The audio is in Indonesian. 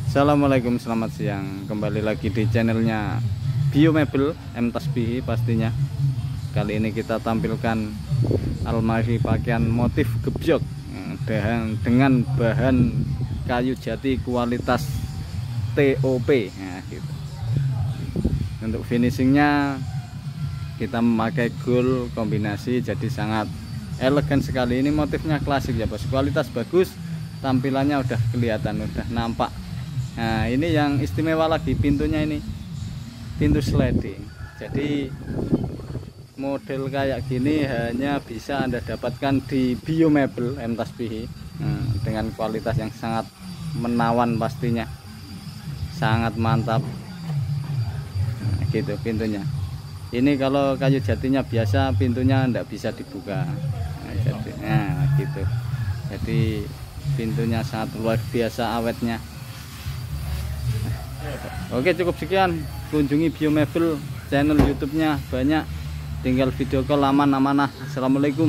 Assalamualaikum, selamat siang. Kembali lagi di channelnya Biomebel M Tasbihi pastinya. Kali ini kita tampilkan almari pakaian motif gebyok dengan bahan kayu jati kualitas TOP. Nah, gitu. Untuk finishingnya kita memakai gold kombinasi, jadi sangat elegan sekali. Ini motifnya klasik ya bos, kualitas bagus, tampilannya udah kelihatan, udah nampak. Nah ini yang istimewa lagi, pintunya ini pintu sliding. Jadi model kayak gini hanya bisa Anda dapatkan di Biomebel M Tasbihi, dengan kualitas yang sangat menawan, pastinya sangat mantap. Nah, gitu pintunya. Ini kalau kayu jatinya biasa pintunya tidak bisa dibuka. Nah, gitu. Jadi pintunya sangat luar biasa awetnya. Oke, cukup sekian. Kunjungi Biomebel, channel YouTube-nya banyak. Tinggal video call aman-amanah. Assalamualaikum.